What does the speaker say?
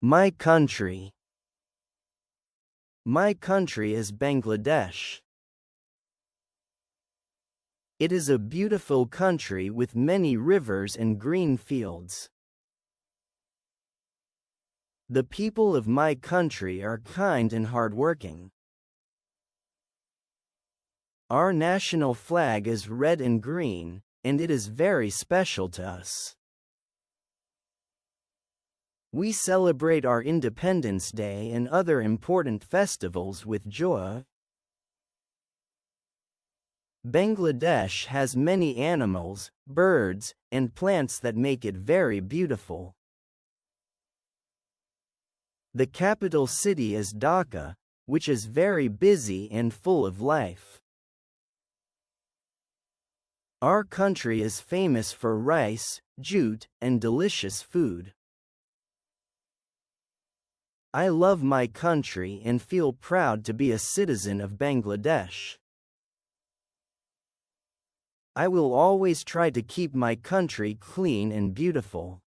My country. My country is Bangladesh. It is a beautiful country with many rivers and green fields. The people of my country are kind and hardworking. Our national flag is red and green, and it is very special to us. We celebrate our Independence Day and other important festivals with joy. Bangladesh has many animals, birds, and plants that make it very beautiful. The capital city is Dhaka, which is very busy and full of life. Our country is famous for rice, jute, and delicious food. I love my country and feel proud to be a citizen of Bangladesh. I will always try to keep my country clean and beautiful.